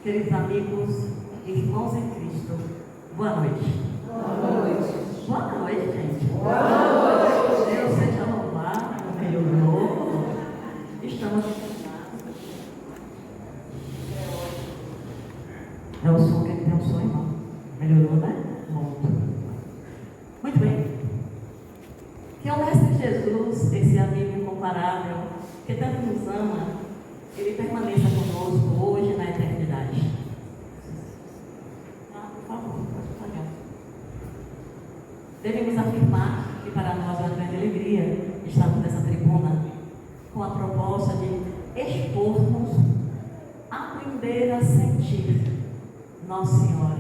Queridos amigos, irmãos em Cristo, boa noite. Boa noite. Boa noite, gente. Boa noite. Deus seja louvado, melhorou. Estamos é o som que ele tem um som, irmão. Melhorou, né? Muito bem. Que o Mestre Jesus, esse amigo incomparável, que tanto nos ama, ele permaneça conosco hoje na eternidade. Por favor, pode pagar. Devemos afirmar que para nós é uma grande alegria estarmos nessa tribuna com a proposta de expormos, aprender a sentir Nossa Senhora.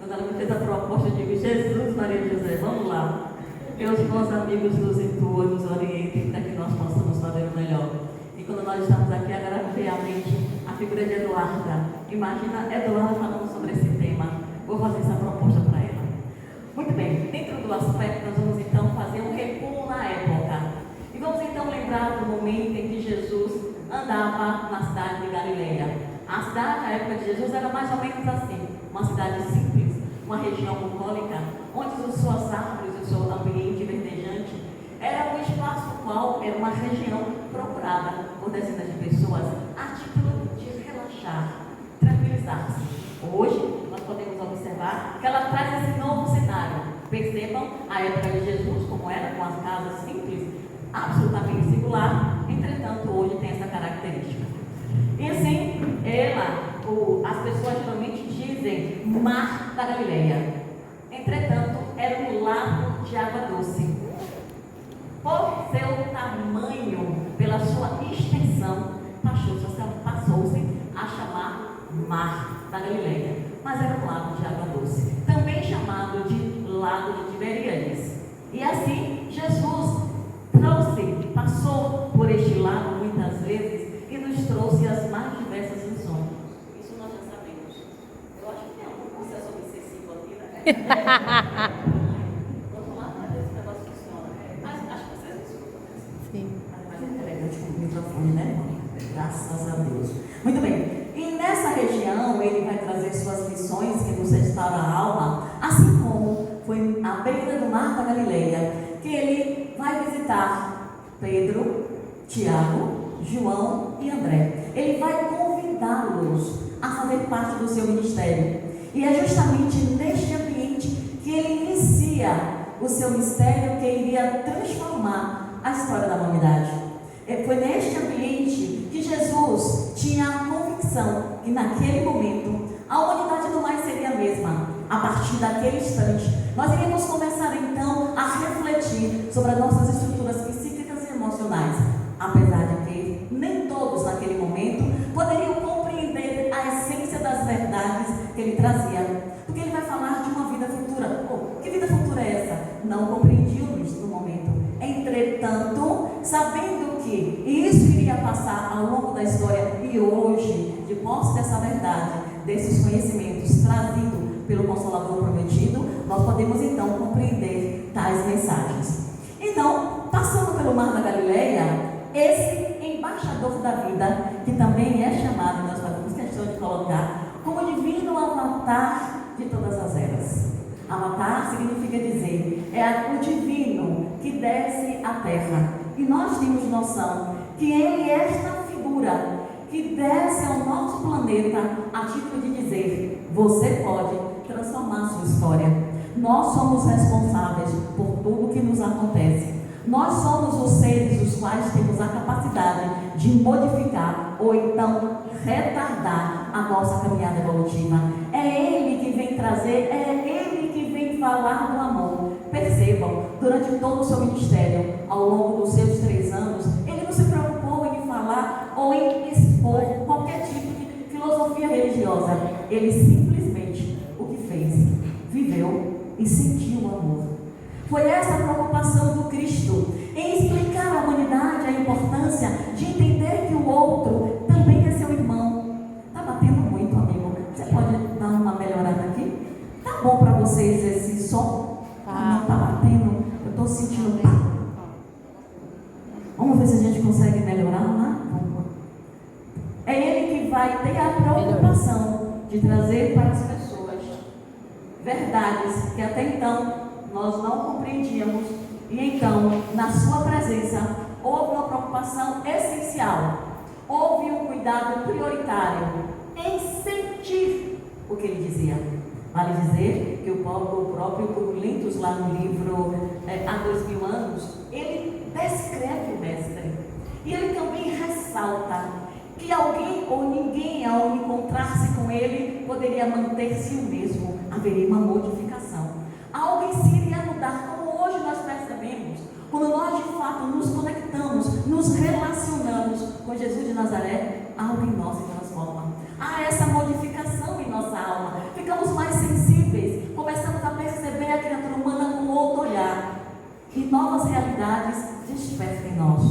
Quando ela me fez a proposta, eu digo: Jesus, Maria e José, vamos lá. Que os bons amigos nos intuam, nos orientem para que nós possamos fazer o melhor. E quando nós estamos aqui, agora veio à mente a figura de Eduarda. Imagina Eduarda falando sobre esse tema. Vou fazer essa proposta para ela. Muito bem, dentro do aspecto, nós vamos então fazer um recuo na época. E vamos então lembrar do momento em que Jesus andava na cidade de Galileia. A cidade, na época de Jesus, era mais ou menos assim: uma cidade simples, uma região bucólica, onde as suas árvores, o seu ambiente verdejante, era um espaço no qual era uma região procurada por dezenas de pessoas a título de relaxar, tranquilizar-se. Hoje, nós podemos observar que ela traz esse novo cenário. Percebam a época de Jesus, como era, com as casas simples, absolutamente singular, entretanto, hoje tem essa característica. E assim, as pessoas geralmente dizem Mar da Galileia. Entretanto, era um lago de água doce. Por seu tamanho, pela sua extensão, passou-se a chamar Mar da Galileia. Mas era um lago de água doce, também chamado de Lago de Tiberíades. E assim, Jesus passou por este lago muitas vezes e nos trouxe as mais diversas lições. Isso nós já sabemos. Eu acho que tem algum processo obsessivo aqui, né? Vamos lá para ver se o negócio funciona. Mas acho que vocês me escutam. Sim. Mas é elegante com o microfone, né, irmão? Graças a Deus. Muito bem. E nessa região, ele vai trazer suas lições que nos restauram a alma, assim como foi à beira do Mar da Galileia, que ele vai visitar Pedro, Tiago, João e André. Ele vai convidá-los a fazer parte do seu ministério. E é justamente neste ambiente que ele inicia o seu mistério, que iria transformar a história da humanidade. Foi neste ambiente que Jesus tinha a convicção que naquele momento a humanidade não mais seria a mesma. A partir daquele instante, nós iríamos começar então a refletir sobre as nossas estruturas psíquicas e emocionais. Apesar de que nem todos naquele momento poderiam compreender a essência das verdades que ele trazia. Porque ele vai falar de uma vida futura. Que vida futura é essa? Não compreendíamos no momento. Entretanto, sabendo que isso iria passar ao longo da história e hoje, de posse dessa verdade, desses conhecimentos trazidos pelo Consolador prometido, nós podemos então compreender tais mensagens. Então, passando pelo Mar da Galileia, esse embaixador da vida, que também é chamado, nós fazemos questão de colocar, como divino avatar de todas as eras. Avatar significa dizer, é o divino que desce à terra. E nós temos noção que ele é esta figura que desce ao nosso planeta a título de dizer: você pode transformar sua história. Nós somos responsáveis por tudo que nos acontece. Nós somos os seres os quais temos a capacidade de modificar ou então retardar a nossa caminhada evolutiva. É Ele que vem trazer, é Ele que vem falar do amor. Percebam, durante todo o seu ministério, ao longo dos seus 3 anos, Ele não se preocupou em falar ou em expor qualquer tipo de filosofia religiosa. Ele simplesmente o que fez? Viveu e sentiu o amor. Foi essa a preocupação do Cristo, em explicar à humanidade a importância de entender que o outro também é seu irmão. Está batendo muito, amigo. Você pode dar uma melhorada aqui? Tá bom para vocês esse som? Não está batendo. Eu estou sentindo. Vamos ver se a gente consegue melhorar, né? É Ele que vai ter a preocupação de trazer para as pessoas verdades que até então nós não compreendíamos. E então, na sua presença, houve uma preocupação essencial, houve um cuidado prioritário em sentir o que ele dizia. Vale dizer que o próprio Hugo Lintos, lá no livro Há 2000 anos, ele descreve o mestre. E ele também ressalta que alguém ou ninguém, ao encontrar-se com ele, poderia manter-se o mesmo. Haveria uma modificação. Algo em si iria mudar, como hoje nós percebemos. Quando nós, de fato, nos conectamos, nos relacionamos com Jesus de Nazaré, algo em nós se transforma. Há essa modificação em nossa alma. Ficamos mais sensíveis, começamos a perceber a criatura humana com outro olhar. E novas realidades despertam em nós.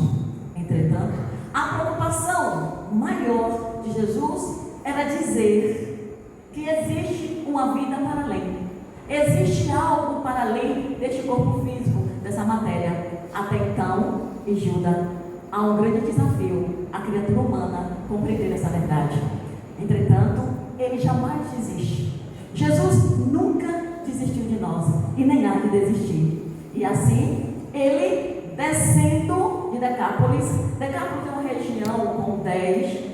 Entretanto, a preocupação maior de Jesus era dizer que existe uma vida para além. Existe algo para além deste corpo físico, dessa matéria. Até então, em Judas, há um grande desafio, a criatura humana compreender essa verdade. Entretanto, ele jamais desiste. Jesus nunca desistiu de nós e nem há de desistir. E assim, ele descendo de Decápolis é uma região com 10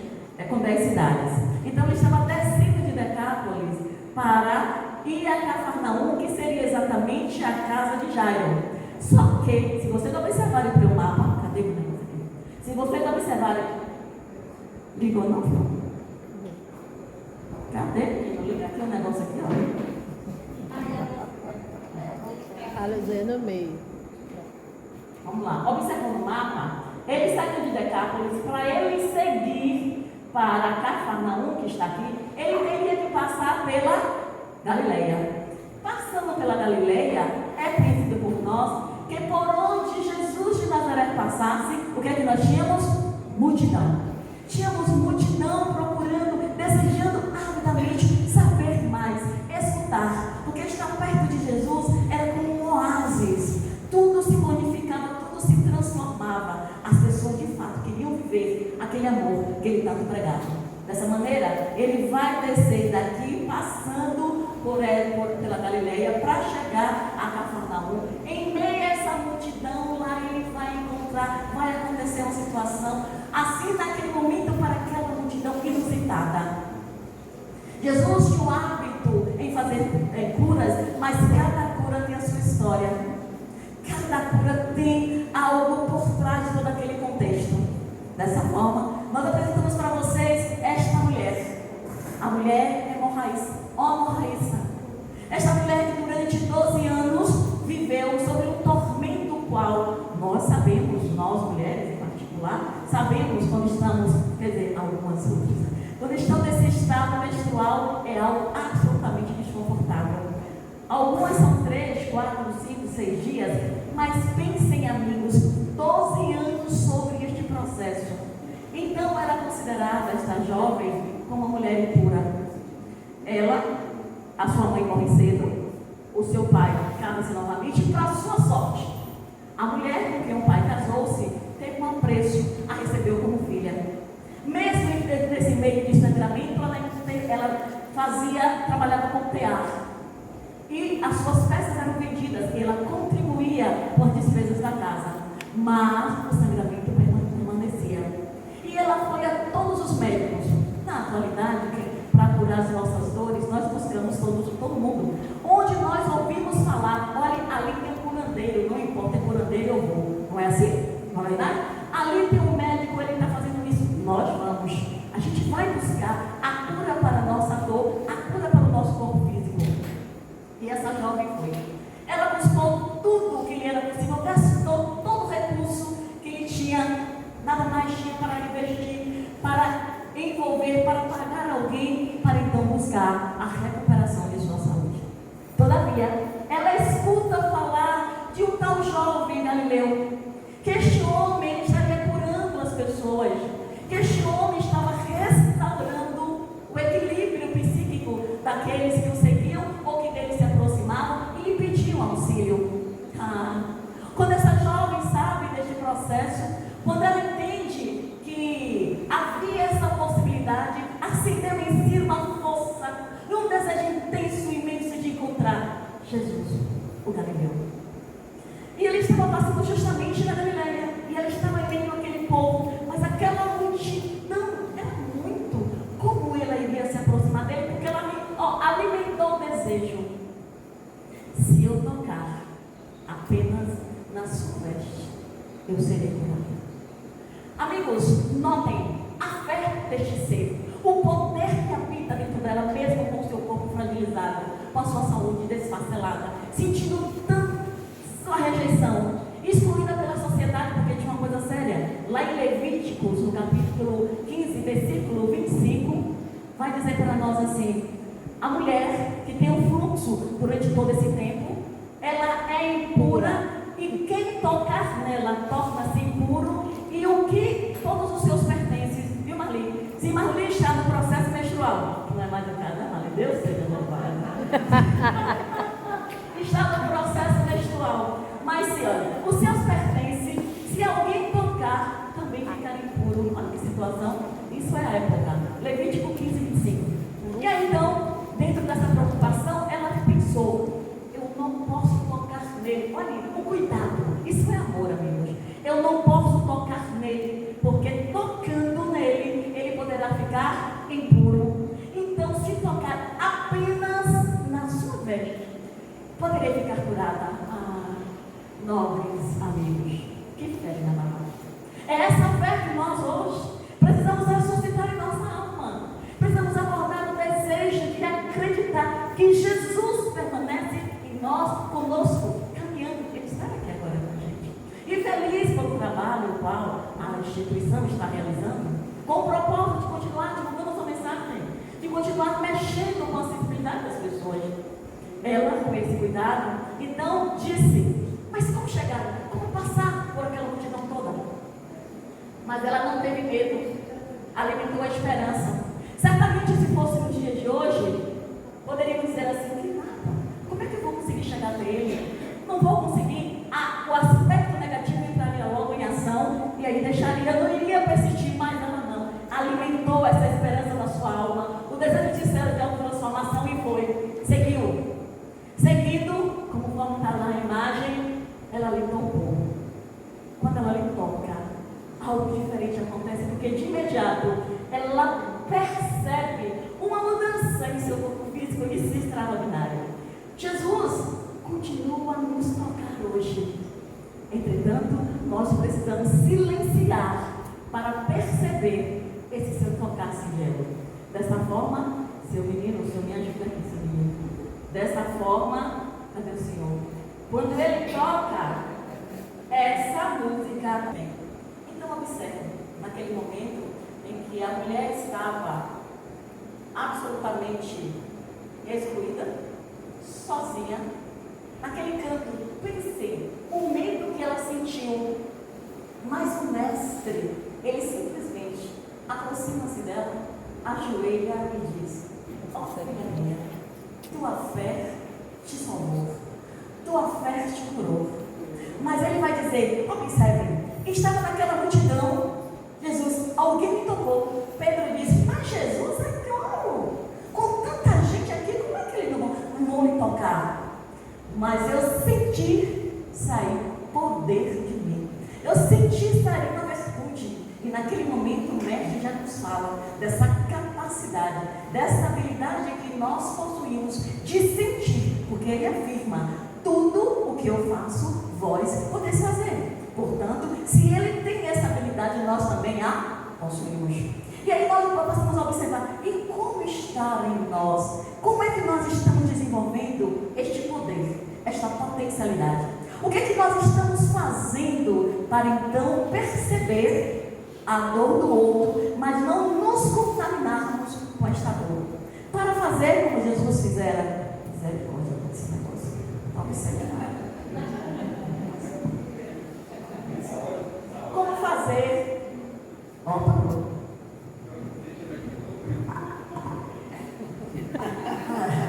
cidades. Então ele estava descendo de Decápolis para ir a Cafarnaum, que seria exatamente a casa de Jairo. Só que, se vocês observarem pelo mapa, cadê o negócio aqui? Se vocês observarem, ligou não? Cadê? Vou ligar aqui um negócio aqui, ó. A luzinha no meio. Vamos lá, observando o mapa, ele saiu de Decápolis. Para ele seguir para Cafarnaum, que está aqui, ele teria que passar pela Galileia. Passando pela Galileia, é conhecido por nós que por onde Jesus de Nazaré passasse, o que é que nós tínhamos? Multidão. Tínhamos multidão procurando, desejando avidamente saber mais, escutar, porque estar perto de Jesus era como um oásis. Tudo se modificava, tudo se transformava. As pessoas de fato queriam viver aquele amor que ele tanto pregava. Dessa maneira, ele vai descer daqui, passando pela Galileia, para chegar a Cafarnaum. Em meio a essa multidão, lá ele vai encontrar, vai acontecer uma situação, assim naquele momento, para aquela multidão inusitada. Jesus tinha o hábito em fazer curas, mas cada cura tem a sua história. Cada cura tem algo por trás de todo aquele contexto. Dessa forma, nós apresentamos para vocês esta mulher. A mulher hemorraíça. Esta mulher que durante 12 anos viveu sobre um tormento qual nós sabemos, nós mulheres em particular, sabemos quando estamos, quer dizer, algumas outras, quando estão nesse estado menstrual, é algo absolutamente desconfortável. Algumas são 3, 4, 5, 6 dias, mas pensem, amigos, 12 anos sobre este processo. Então era considerada esta jovem como uma mulher impura. A sua mãe morre cedo, o seu pai casa-se novamente, e para sua sorte, a mulher com quem o pai casou-se teve um apreço, a recebeu como filha. Mesmo nesse meio de estrangulamento, ela trabalhava com tear. E as suas peças eram vendidas, e ela contribuía com as despesas da casa. Mas o sangramento permanecia. E ela foi a todos os médicos. Na atualidade, para curar as nossas dores, nós buscamos todo mundo. Onde nós ouvimos falar, olha, ali tem um curandeiro, não importa, é curandeiro, eu vou. Não é assim? Não é verdade? Ali tem um médico, ele está fazendo isso. Nós vamos. A gente vai buscar a cura para a nossa dor, a cura para o nosso corpo físico. E essa jovem foi. Ela buscou tudo o que lhe era possível, gastou todo o recurso que lhe tinha, nada mais tinha para investir, para envolver, para pagar alguém, para então buscar a recuperação de sua saúde. Todavia, ela escuta falar de um tal jovem galileu, que este homem estaria curando as pessoas, que este homem estava restaurando o equilíbrio psíquico daqueles que o seguiam ou que dele se aproximavam e lhe pediam auxílio. Quando essa jovem sabe deste processo, quando ela entende que havia essa possibilidade, assim eu serei curada. Amigos, notem a fé deste ser, o poder que habita dentro dela, mesmo com o seu corpo fragilizado, com a sua saúde desfacelada, sentindo tanto sua rejeição, excluída pela sociedade, porque tinha uma coisa séria. Lá em Levíticos, no capítulo 15, versículo 25, vai dizer para nós assim: a mulher que tem um fluxo durante todo esse tempo, ela é impura, e quem tocar nela torna-se impuro, e o que todos os seus pertences, viu, Marli? Se Marli está no processo menstrual, que não é mais o caso, né, Marli? Deus seja louvado. Está no processo menstrual, mas se olha, os seus pertences, se alguém tocar, também ficará impuro. Olha que situação, isso é a época. Levítico 15, 25. E aí então, dentro dessa preocupação, ela pensou: eu não posso tocar nele. Olha, o cuidado, isso é amor, amigos. Eu não posso tocar nele, porque tocando nele, ele poderá ficar impuro. Então, se tocar apenas na sua veste, poderia ficar curada. Ah, nobres amigos, que fé inabalável. É essa fé que nós hoje precisamos ressuscitar em nossa alma. Precisamos acordar o desejo de acreditar que Jesus permanece em nós, conosco, caminhando. Ele está aqui agora com a gente. E feliz pelo trabalho o qual a instituição está realizando, com o propósito de continuar divulgando sua mensagem, de continuar mexendo com a sensibilidade das pessoas. Ela, com esse cuidado, então disse: mas como chegar? Como passar por aquela multidão toda? Mas ela não teve medo, alimentou a esperança. Certamente, se fosse no dia de hoje, poderíamos dizer assim: que nada, como é que eu vou conseguir chegar até ele? Não vou conseguir. O aspecto negativo entraria logo em ação, e aí deixaria, não iria persistir mais. Ela não, alimentou essa esperança na sua alma, o desejo sincero de autotransformação, e foi, seguiu. Seguido, como está lá a imagem, ela lhe tocou. Quando ela lhe toca, algo diferente acontece, porque de imediato ela percebe uma mudança em seu corpo físico, isso é extraordinário. Jesus continua a nos tocar hoje. Entretanto, nós precisamos silenciar para perceber esse seu tocar singelo. Dessa forma, seu menino, seu minha anjo, seu menino. Dessa forma, cadê o Senhor? Quando ele toca essa música, então observe, naquele momento em que a mulher estava absolutamente excluída, sozinha, naquele canto, pense o medo que ela sentiu, mas o mestre, ele simplesmente aproxima-se dela, ajoelha e diz: ó filha minha, tua fé te salvou, tua fé te curou. Mas ele vai dizer, observe, estava naquela multidão, Jesus, alguém me tocou. Pedro disse: mas Jesus é claro, com tanta gente aqui, como é que ele não vou me tocar? Mas eu senti sair poder de mim, eu senti sair uma virtude. E naquele momento o mestre já nos fala dessa capacidade, dessa habilidade que nós possuímos de sentir, porque ele afirma: tudo o que eu faço, vós podeis fazer. Portanto, se ele tem essa habilidade, nós também a possuímos. E aí nós passamos a observar: e como está em nós? Como é que nós estamos desenvolvendo este poder, esta potencialidade? O que é que nós estamos fazendo para então perceber a dor do outro, mas não nos contaminarmos com esta dor? Para fazer como Jesus fizera. Misericórdia desse negócio. Observe. Como fazer? Opa.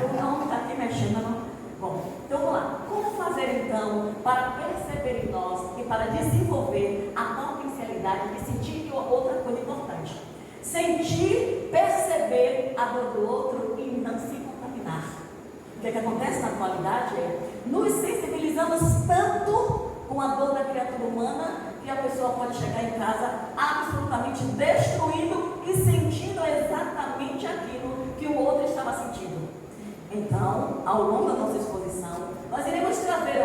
O não está aqui mexendo, não? Bom, então vamos lá. Como fazer então para perceber em nós e para desenvolver a potencialidade de sentir outra coisa importante? Sentir, perceber a dor do outro e não se contaminar. O que acontece na atualidade é nos sensibilizamos tanto com a dor da criatura humana que a pessoa pode chegar em casa absolutamente destruído e sentindo exatamente aquilo que o outro estava sentindo. Então, ao longo da nossa exposição, nós iremos trazer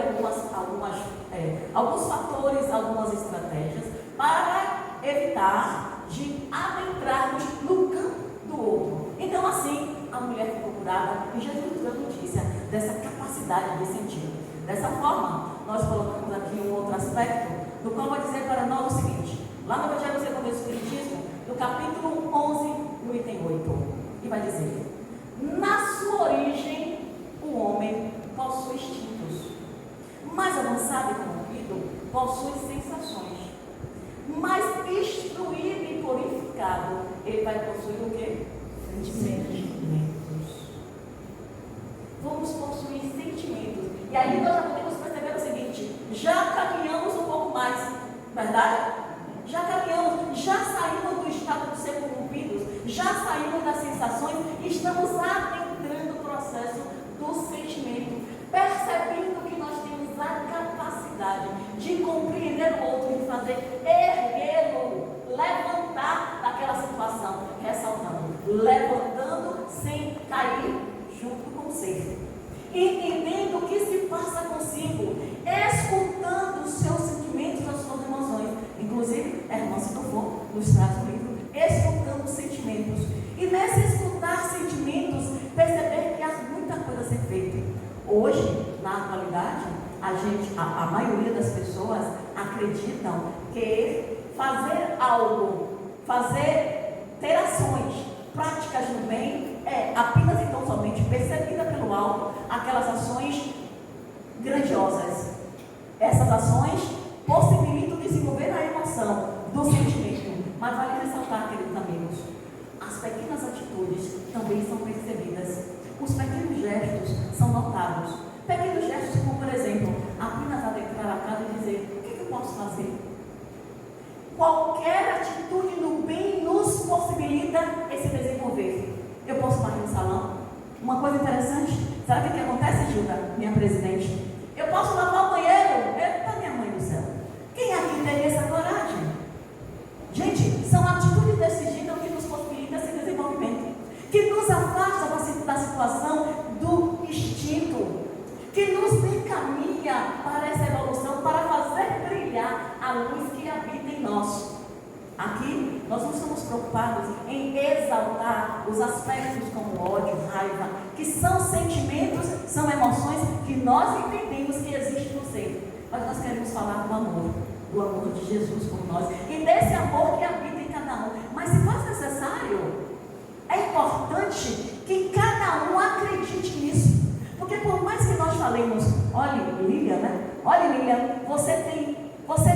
alguns fatores, algumas estratégias para evitar de adentrarmos no campo do outro. Então, assim, a mulher ficou curada e Jesus nos deu notícia dessa capacidade de sentir. Dessa forma, nós colocamos aqui um outro aspecto, do qual vai dizer para nós o seguinte, lá no Evangelho segundo o Espiritismo, no capítulo 11, no item 8, e vai dizer: na sua origem, o homem possui instintos, mais avançado e corrompido, possui sensações, mais instruído e purificado, ele vai possuir o quê? Sentimentos. Vamos possuir sentimentos. E aí nós já podemos perceber o seguinte: já caminhamos um pouco mais, verdade? Já caminhamos, já saímos do estado de ser corrompidos, já saímos das sensações e estamos adentrando o processo do sentimento, percebendo que nós temos a capacidade de compreender o outro, de fazer erguê-lo, levantar daquela situação, ressaltando, levantando sem cair junto com o ser, entendendo o que se passa consigo, escutando os seus sentimentos, as suas emoções. Inclusive, a irmã Sidofo nos traz um livro, Escutando Sentimentos. E nesse escutar sentimentos, perceber que há muita coisa a ser feita. Hoje, na atualidade, a maioria das pessoas acreditam que fazer algo, ter ações práticas no bem é apenas e tão somente percebida pelo alto aquelas ações grandiosas. Essas ações possibilitam desenvolver a emoção do sentimento. Mas vale ressaltar, queridos amigos, as pequenas atitudes também são percebidas. Os pequenos gestos são notados. Pequenos gestos como, por exemplo, apenas adentrar a casa e dizer: o que eu posso fazer? Qualquer atitude no bem nos possibilita esse desenvolver. Eu posso varrer no salão? Uma coisa interessante, sabe o que acontece, Gilda, minha presidente? Eu posso lavar o banheiro? Eita, minha mãe do céu! Quem aqui teria essa coragem? Gente, são atitudes decididas que nos possibilitam esse desenvolvimento, que nos afasta da situação do instinto, que nos encaminha para essa evolução, para fazer brilhar a luz que habita em nós. Aqui, nós não estamos preocupados em exaltar os aspectos como ódio, raiva, que são sentimentos, são emoções que nós entendemos que existem no ser. Mas nós queremos falar do amor de Jesus por nós, e desse amor que habita em cada um. Mas se for necessário, é importante que cada um acredite nisso. Porque por mais que nós falemos: olha, Lília, né? Olha, Lília, você é luz, você é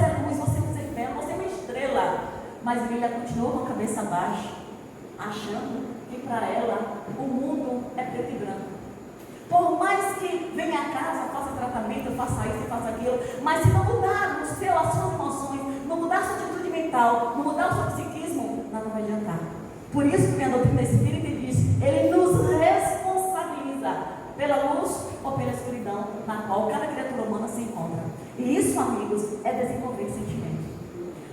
fé, você é uma estrela. Mas Lília continua com a cabeça baixa, achando que para ela o mundo é preto e branco. Por mais que venha a casa, faça tratamento, faça isso, faça aquilo, mas se não mudar as suas emoções, não mudar a sua atitude mental, não mudar o seu psiquismo, nada vai adiantar. Por isso que a doutrina espírita diz: ele nos responsabiliza pela luz ou pela escuridão na qual cada criatura humana se encontra. E isso, amigos, é desenvolver sentimentos.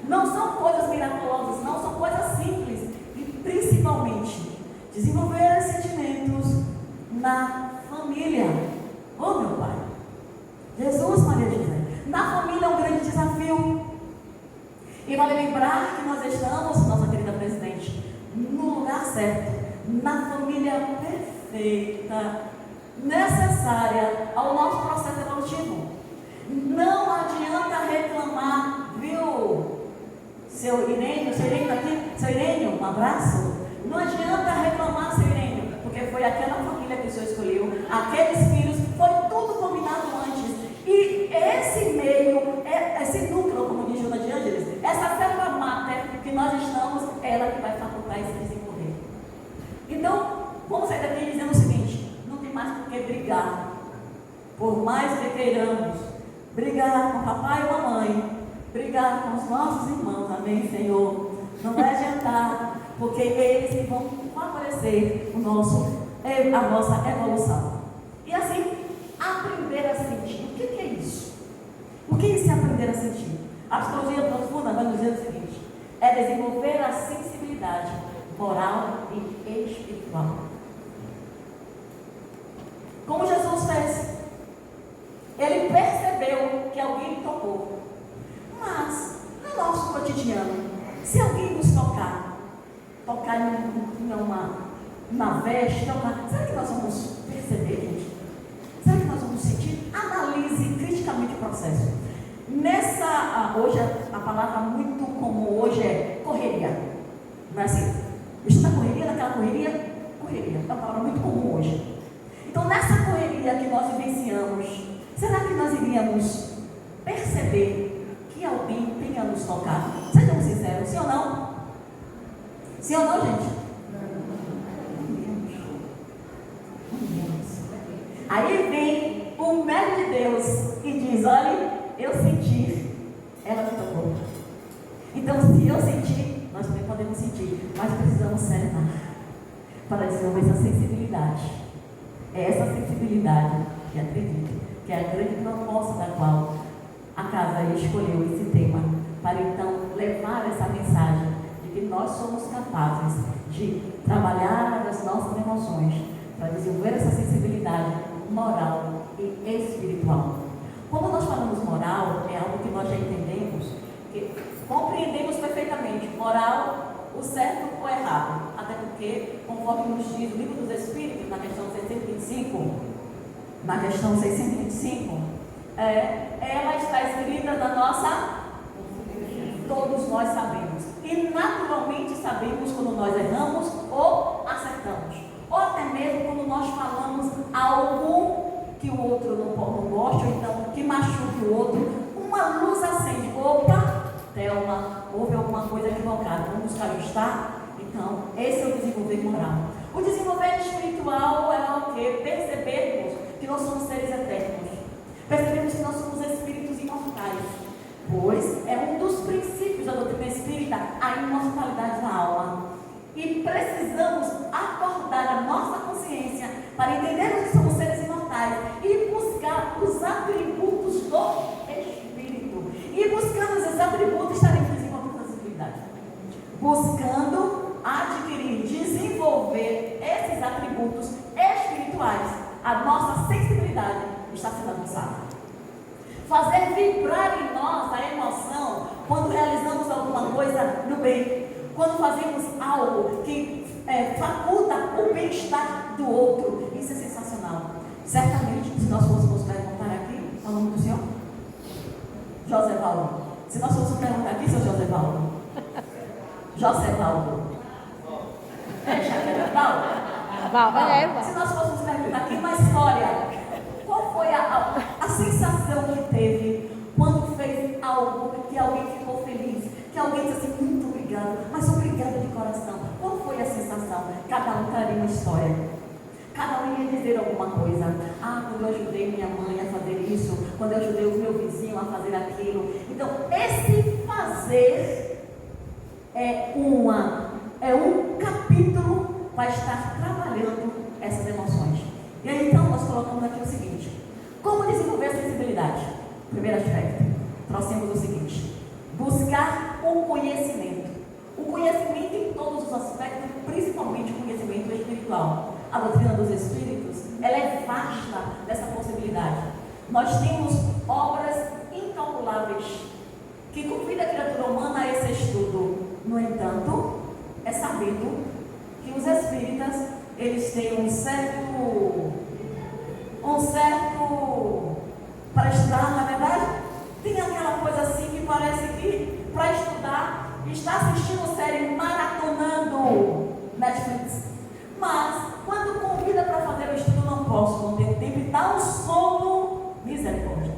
Não são coisas miraculosas, não são coisas simples. E principalmente, desenvolver sentimentos na família. Oh, meu Pai, Jesus, Maria José, na família é um grande desafio. E vale lembrar que nós estamos, nossa querida presidente, no lugar certo, na família perfeita, necessária ao nosso processo evolutivo. Não adianta reclamar, viu? Seu Irênio está aqui? Seu Irênio, um abraço. Não adianta reclamar, seu Irênio, porque foi aquela família que o Senhor escolheu, aqueles filhos, foi tudo combinado antes. E esse meio, esse núcleo, como diz Joana de Ângeles, essa célula máter que nós estamos, é ela que vai facultar esse desenvolver. Então, vamos sair daqui dizendo o seguinte: não tem mais por que brigar. Por mais que queiramos brigar com o papai e mamãe, brigar com os nossos irmãos, amém, Senhor, não vai adiantar, porque eles vão favorecer a nossa evolução. E assim, aprender a sentir. O que é isso? O que é isso, aprender a sentir? A psicologia profunda vai nos dizer o seguinte: é desenvolver a sensibilidade moral e espiritual. Como Jesus na veste, será que nós vamos perceber, gente? Será que nós vamos sentir? Analise criticamente o processo. Hoje a palavra muito comum hoje é correria. Não é assim? Está na correria, naquela correria, correria. É uma palavra muito comum hoje. Então, nessa correria que nós vivenciamos, será que nós iríamos perceber que alguém tenha nos tocado? Sejam sinceros, sim ou não? Sim ou não, gente? Aí vem o médico de Deus e diz: olha, eu senti, ela me tocou. Então, se eu sentir, nós também podemos sentir, mas precisamos serenar para desenvolver essa sensibilidade. É essa sensibilidade que acredito, que é a grande proposta da qual a casa escolheu esse tema, para então levar essa mensagem de que nós somos capazes de trabalhar as nossas emoções para desenvolver essa sensibilidade moral e espiritual. Quando nós falamos moral, é algo que nós já entendemos, que compreendemos perfeitamente. Moral, o certo ou errado. Até porque, conforme nos diz o Livro dos Espíritos, na questão 625, ela está escrita na nossa... Todos nós sabemos. E naturalmente sabemos quando nós erramos ou acertamos. Ou até mesmo quando nós falamos algo que o outro não gosta, ou então que machuque o outro, uma luz acende. Opa, Thelma, houve alguma coisa equivocada, vamos buscar ajustar? Então, esse é o desenvolver moral. O desenvolver espiritual é o que? Percebermos que nós somos seres eternos. Percebemos que nós somos espíritos imortais. Pois é um dos princípios da doutrina espírita, a imortalidade da alma. E precisamos acordar a nossa consciência para entendermos que somos seres imortais e buscar os atributos do Espírito. E buscando esses atributos, estaremos desenvolvendo a sensibilidade. Buscando adquirir, desenvolver esses atributos espirituais, a nossa sensibilidade está sendo avançada. Fazer vibrar em nós a emoção quando realizamos alguma coisa no bem. Quando fazemos algo que faculta o bem-estar do outro. Isso é sensacional. Certamente, se nós fôssemos perguntar aqui, ao nome do Senhor, José Paulo. Se nós fôssemos perguntar aqui, seu José Paulo. José Paulo. Jaqueira Paulo? Se nós fôssemos perguntar aqui uma história, qual foi a sensação que teve quando fez algo que alguém ficou feliz? Que alguém disse assim, muito obrigado, mas obrigado de coração. Qual foi a sensação? Cada um traria uma história. Cada um ia dizer alguma coisa. Quando eu ajudei minha mãe a fazer isso, quando eu ajudei o meu vizinho a fazer aquilo. Então, esse fazer é um capítulo para estar trabalhando essas emoções. E aí, então, nós colocamos aqui o seguinte: como desenvolver a sensibilidade? Primeiro aspecto, trouxemos o seguinte: buscar o conhecimento. O conhecimento em todos os aspectos, principalmente o conhecimento espiritual. A doutrina dos Espíritos, ela é vasta dessa possibilidade. Nós temos obras incalculáveis que convidam a criatura humana a esse estudo. No entanto, é sabido que os espíritas, eles têm um certo para estudar, na verdade, tem aquela coisa assim que parece que para estudar está assistindo série, maratonando Netflix. Mas quando convida para fazer o estudo, não posso, não tenho tempo e dá um sono, misericórdia.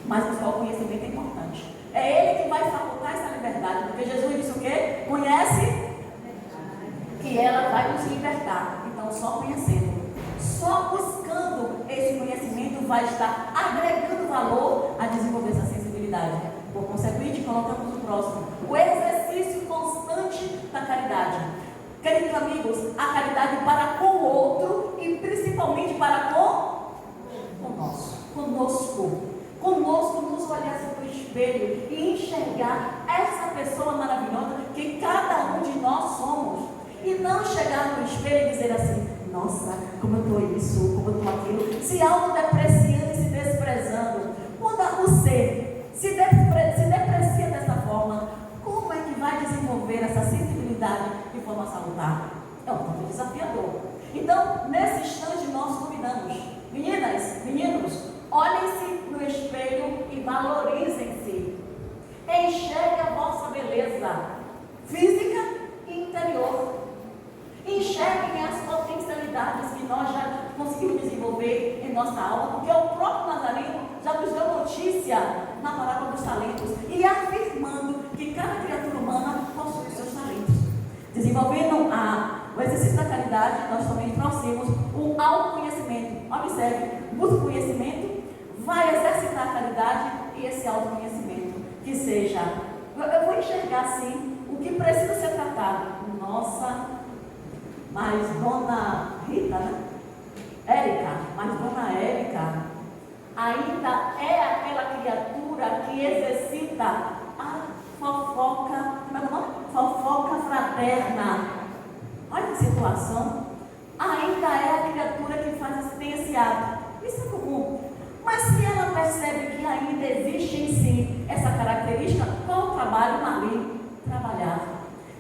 Mas pessoal, o conhecimento é importante. É ele que vai facultar essa liberdade, porque Jesus disse o quê? Conhece que ela vai nos libertar. Então, só conhecendo, só buscando esse conhecimento vai estar agregando valor a desenvolver essa sensibilidade. Por consequente, colocamos o próximo: o exercício constante da caridade. Queridos amigos, a caridade para com o outro e principalmente para conosco, nos olhar no espelho e enxergar essa pessoa maravilhosa que cada um de nós somos. E não chegar no espelho e dizer assim: nossa, como eu estou isso, como eu estou aquilo, se autodepreciando e se desprezando. Quando o ser se deprecia dessa forma, como é que vai desenvolver essa sensibilidade de forma salutar? É um tanto desafiador. Então, nesse instante, nós convidamos, meninas, meninos, olhem-se no espelho e valorizem-se. Enxergue a vossa beleza física e interior. Enxerguem as potencialidades que nós já conseguimos desenvolver em nossa alma, porque o próprio Nazareno já nos deu notícia na parábola dos talentos e afirmando que cada criatura humana possui os seus talentos. Desenvolvendo o exercício da caridade, nós também trouxemos o autoconhecimento. Observe, busca o conhecimento, vai exercitar a caridade e esse autoconhecimento, que seja, eu vou enxergar assim, o que precisa ser tratado. Nossa, mas Dona Rita, né? Érica, mas Dona Érica ainda é aquela criatura que exercita a fofoca, como é o nome? Fofoca fraterna. Olha que situação. Ainda é a criatura que tem esse ato. Isso é comum. Mas se ela percebe que ainda existe em si essa característica, qual o trabalho ali? Trabalhar.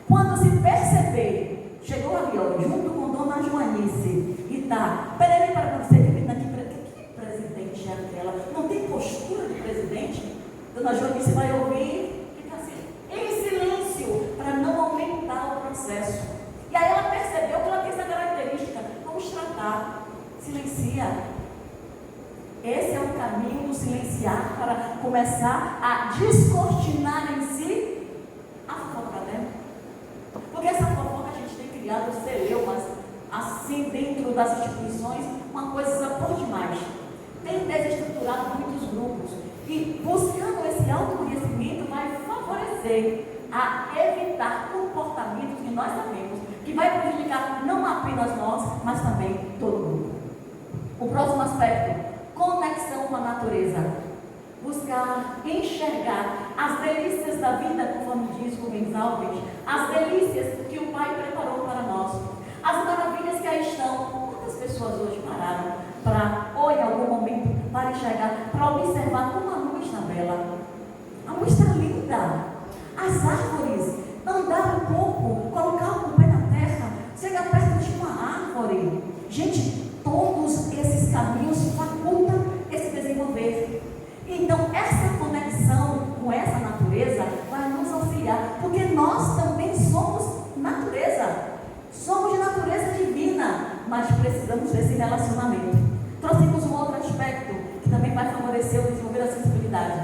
Quando se perceber, chegou ali, ó, junto com Dona Joanice, e tá, peraí para você, que presidente é aquela? Não tem postura de presidente? Dona Joanice vai ouvir, fica assim, em silêncio, para não aumentar o processo. E aí ela percebeu que ela tem essa característica. Vamos tratar, silencia. Esse é o caminho do silenciar para começar a descortinar em si a fofoca, né? Porque essa fofoca a gente tem criado celeumas assim dentro das instituições, uma coisa por demais. Tem desestruturado muitos grupos e buscando esse autoconhecimento vai favorecer a evitar comportamentos que nós sabemos que vai prejudicar não apenas nós, mas também todo mundo. O próximo aspecto, conexão com a natureza. Buscar enxergar as delícias da vida, conforme diz Rubens Alves, as delícias que o Pai preparou para nós, as maravilhas que aí estão. Quantas pessoas hoje pararam ou em algum momento, para enxergar, para observar como a lua está bela? A lua está linda. As árvores, andar um pouco, colocar o pé na terra, chega perto de uma árvore. Gente, todos esses caminhos facultam esse desenvolver. Então, essa conexão com essa natureza vai nos auxiliar, porque nós também somos natureza. Somos de natureza divina, mas precisamos desse relacionamento. Trouxemos um outro aspecto que também vai favorecer o desenvolver da sensibilidade.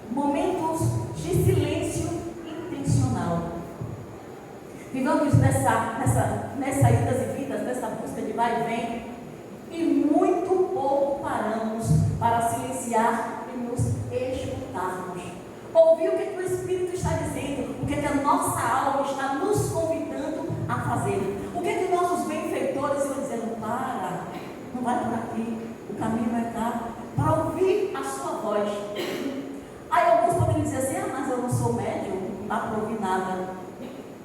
Momentos de silêncio intencional. Vivamos nessa idas e vindas, nessa busca de vai e vem, e muito pouco paramos para silenciar e nos escutarmos. Ouvir o que o Espírito está dizendo, o que a nossa alma está nos convidando a fazer. O que nossos benfeitores estão dizendo? Para, não vai por aqui, o caminho é cá, para ouvir a sua voz. Aí alguns podem dizer assim, mas eu não sou médium, não dá para ouvir nada.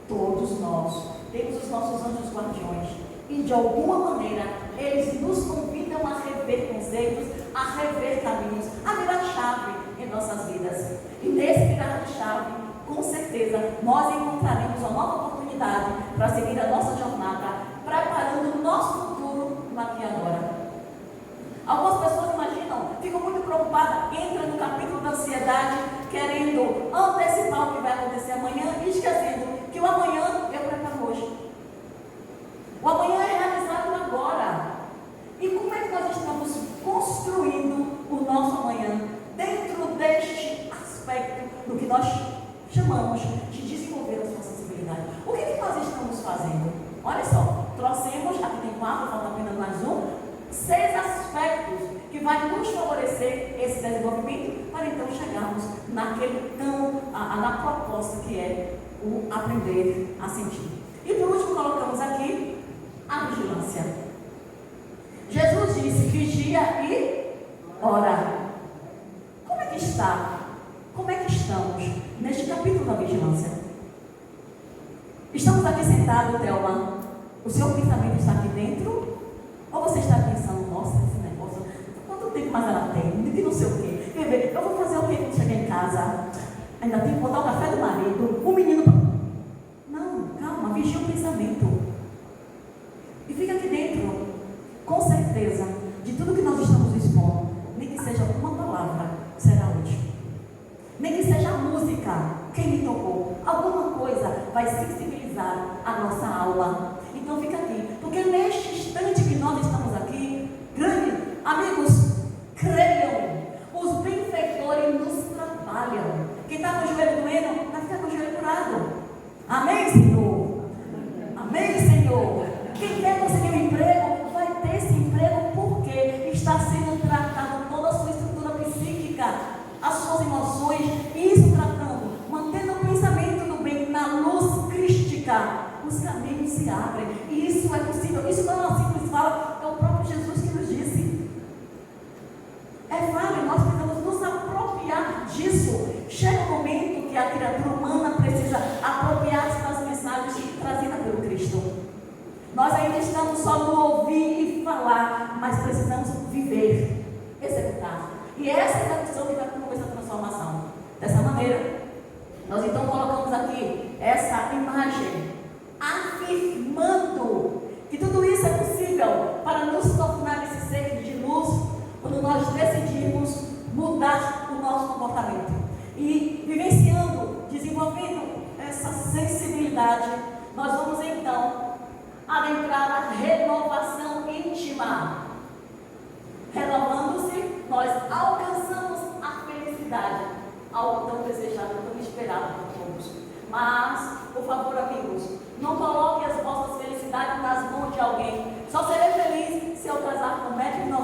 Todos nós temos os nossos anjos guardiões e de alguma maneira eles nos convidam a rever conceitos, a rever caminhos, a virar chave em nossas vidas. E nesse virar de chave, com certeza, nós encontraremos uma nova oportunidade para seguir a nossa jornada, preparando o nosso futuro no aqui e agora. Algumas pessoas imaginam, ficam muito preocupadas, entram no capítulo da ansiedade, querendo antecipar o que vai acontecer amanhã e esquecendo que o amanhã eu preparo hoje. O amanhã é realizado agora. E como é que nós estamos construindo o nosso amanhã dentro deste aspecto do que nós chamamos de desenvolver a sua sensibilidade? O que nós estamos fazendo? Olha só, trouxemos, aqui tem 4, falta apenas mais um, 6 aspectos que vai nos favorecer esse desenvolvimento para então chegarmos na proposta que é o aprender a sentir. E por último colocamos aqui a vigilância. Jesus disse, vigia e ora. Como é que está? Como é que estamos neste capítulo da vigilância? Estamos aqui sentados, Thelma. O seu pensamento está aqui dentro? Ou você está pensando, nossa, esse negócio, quanto tempo mais ela tem? E não sei o quê. Bebê, eu vou fazer o quê quando chegar em casa? Ainda tem que botar o café do marido, o menino. Não, calma, vigia o pensamento. E fica aqui dentro. quem me tocou. Alguma coisa vai sensibilizar a nossa alma. Então fica aqui, porque neste instante que nós estamos aqui, amigos, creiam, os benfeitores nos trabalham. Quem está com o joelho doendo, vai ficar com o joelho curado. Amém, Senhor? Amém, Senhor? Quem quer conseguir um emprego, vai ter esse emprego porque está sendo tratado toda a sua estrutura psíquica, as suas emoções, isso tratando, mantendo o pensamento do bem na luz crística, os caminhos se abrem, e isso é possível. Isso não é uma simples fala, é o próprio Jesus que nos disse. É válido, nós precisamos nos apropriar disso. Chega um momento que a criatura humana precisa apropriar-se das mensagens trazidas pelo Cristo. Nós ainda estamos só no ouvir e falar, mas precisamos viver, executar. E essa é a execução que vai promover essa transformação. Dessa maneira, nós então colocamos aqui essa imagem, afirmando que tudo isso é possível para nos tornar esse ser de luz, quando nós decidimos mudar o nosso comportamento. E vivenciando, desenvolvendo essa sensibilidade, nós vamos então adentrar a renovação íntima. Renovando-se, nós alcançamos a felicidade, algo tão desejado, tão esperado por todos. Mas, por favor, amigos, não coloque as vossas felicidades nas mãos de alguém. Só serei feliz se eu casar com 1,90 m. Não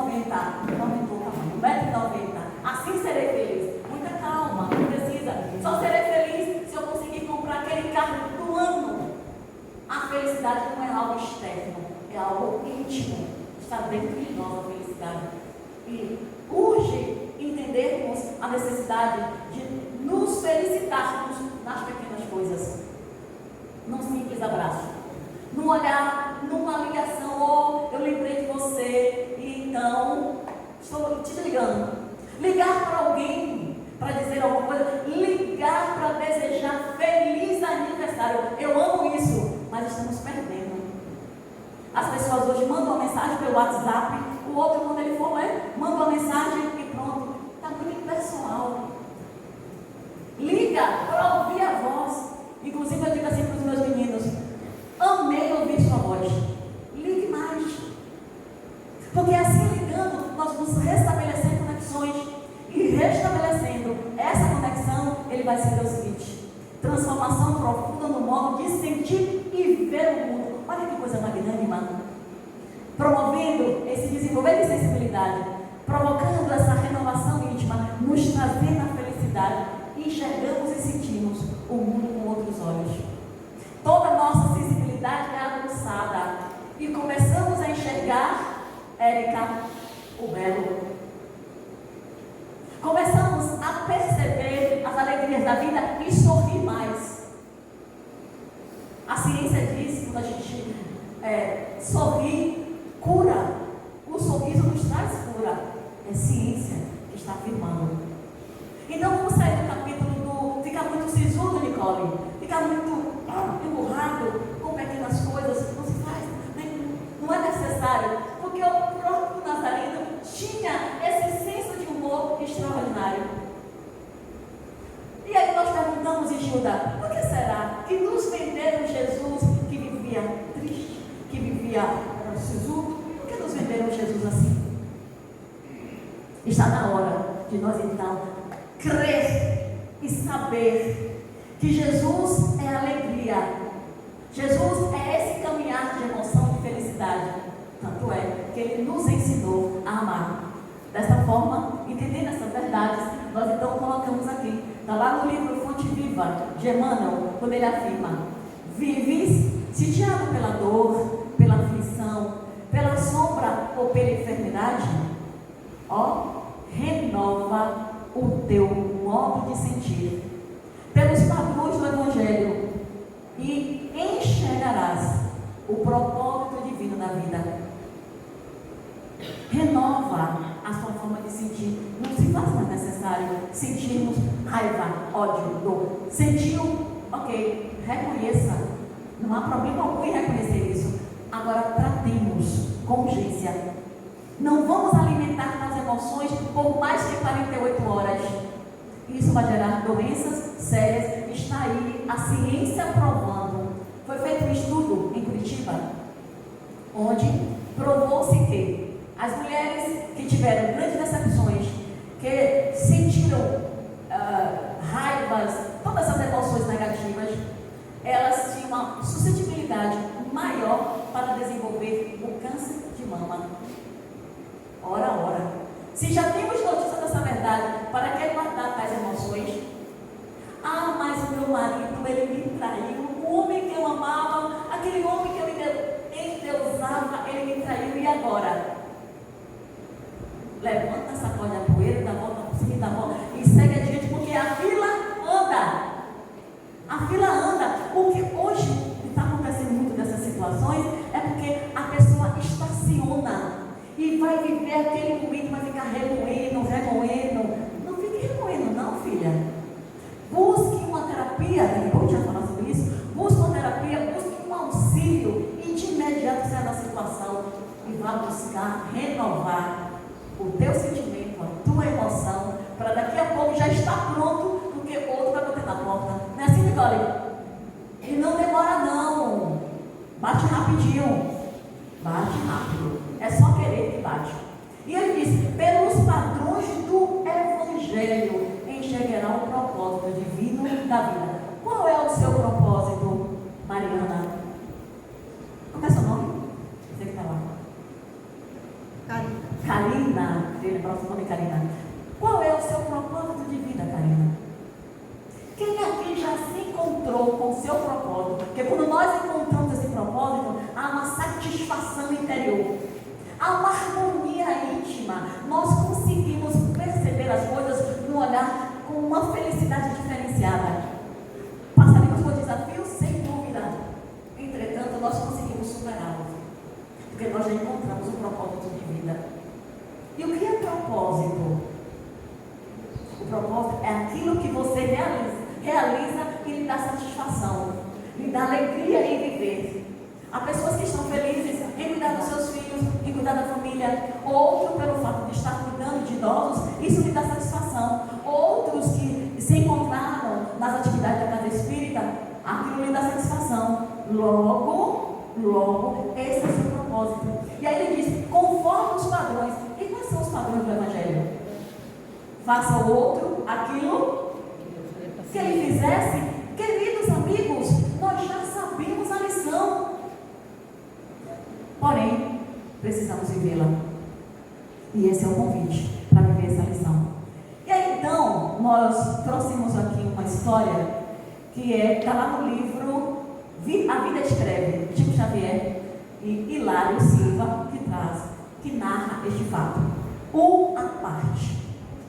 aumentou o tamanho, 1,90 m. Assim serei feliz. Muita calma, não precisa. Só serei feliz se eu conseguir comprar aquele carro do ano. A felicidade não é algo externo, é algo íntimo. Está dentro de nós a felicidade. E urge entendermos a necessidade de nos felicitarmos nas pequenas coisas. Num simples abraço, num olhar, numa ligação. Eu lembrei de você e então estou te ligando. Ligar para alguém para dizer alguma coisa, ligar para desejar feliz aniversário. Eu amo isso, mas estamos perdendo. As pessoas hoje mandam uma mensagem pelo WhatsApp, o outro, quando ele for ler, manda uma mensagem e pronto. Está muito pessoal. Liga para ouvir a voz. Inclusive eu digo assim para os meus meninos: amei ouvir sua voz. Ligue mais. Porque assim ligando, nós vamos restabelecer conexões. E restabelecendo essa conexão, ele vai ser o seguinte: transformação profunda no modo de sentir e ver o mundo. Olha que coisa magnânima. Promovendo esse desenvolver de sensibilidade, provocando essa renovação íntima, nos trazendo a felicidade, enxergamos e sentimos o mundo com outros olhos. Toda a nossa sensibilidade é aguçada e começamos a enxergar, Érica, o belo. Começamos a perceber as alegrias da vida e sorrir mais. A ciência diz que quando a gente sorri, cura. O sorriso nos traz cura. É ciência que está afirmando. Então vamos sair do capítulo do ficar muito sisudo, Nicole. Ficar muito emburrado com pequenas coisas. Não se faz, não é necessário. Porque o próprio Nazareno tinha esse senso de humor extraordinário. E aí nós perguntamos em Judá: por que será que nos venderam Jesus que vivia triste, que vivia sisudo? Por que nos venderam Jesus assim? Está na hora de nós então crer e saber que Jesus é alegria. Jesus é esse caminhar de emoção, de felicidade. Tanto é que Ele nos ensinou a amar. Dessa forma, entendendo essas verdades, nós então colocamos aqui. Está lá no livro Fonte Viva, de Emmanuel, quando ele afirma: vives sitiado pela dor, pela aflição, pela sombra ou pela enfermidade, renova o teu modo de sentir pelos padrões do Evangelho e enxergarás o propósito divino da vida. Renova a sua forma de sentir. Não se faz mais necessário sentirmos raiva, ódio, dor. Sentiu? Ok, reconheça. Não há problema algum em reconhecer isso. Agora tratemos com urgência. Não vamos alimentar nas emoções por mais de 48 horas. Isso vai gerar doenças sérias está aí a ciência provando. Foi feito um estudo em Curitiba, onde provou-se que as mulheres que tiveram grandes decepções, que sentiram raivas, todas essas emoções negativas, elas tinham uma suscetibilidade maior para desenvolver o câncer de mama. Ora, ora. Se já temos notícia dessa verdade, para que guardar tais emoções? Ah, mas o meu marido, ele me traiu. O homem que eu amava, aquele homem que eu endeusava, ele me traiu. E agora? Levanta, sacode a poeira, dá volta por cima, dá volta e segue adiante, porque a fila anda. A fila anda. O que hoje está acontecendo muito dessas situações é porque a pessoa estaciona e vai viver aquele momento, vai ficar remoendo. Não fique remoendo, não, filha. Busque uma terapia, eu já falar sobre isso. Busque uma terapia, busque um auxílio e de imediato saia da situação e vá buscar renovar o teu sentimento, a tua emoção, para daqui a pouco já estar pronto, porque outro vai bater na porta. Não é assim, Nicole? E não demora não. Bate rapidinho. Bate rápido. É só querer que bate. E ele diz, pelos padrões do Evangelho, enxergará o propósito divino da vida. Qual é o seu propósito, Mariana? Qual é o seu nome? Você que está lá. Karina. Ele próximo nome é Karina. Qual é o seu propósito de vida, Karina? Quem aqui já se encontrou com o seu propósito? Porque quando nós encontramos esse propósito, há uma satisfação interior, há uma harmonia íntima. Nós conseguimos perceber as coisas no olhar com uma felicidade diferenciada. Passaremos por desafios sem dúvida. Entretanto, nós conseguimos superá-los, porque nós já encontramos o propósito de vida. E o que é propósito? O propósito é aquilo que você realiza e lhe dá satisfação, lhe dá alegria em viver. Há pessoas que estão felizes em cuidar dos seus filhos, em cuidar da família. Outro, pelo fato de estar cuidando de idosos, isso lhe dá satisfação. Outros que se encontraram nas atividades da casa espírita, aquilo lhe dá satisfação. Logo, esse é o seu propósito. E aí ele diz, conforme os padrões. E quais são os padrões do Evangelho? Faça ao outro aquilo que ele fizesse. Queridos amigos, nós já sabemos a lição. Porém, precisamos vivê-la. E esse é o convite para viver essa lição. E aí então, nós trouxemos aqui uma história que está lá no livro A Vida Escreve, Chico Xavier e Hilário Silva, que narra este fato. À parte.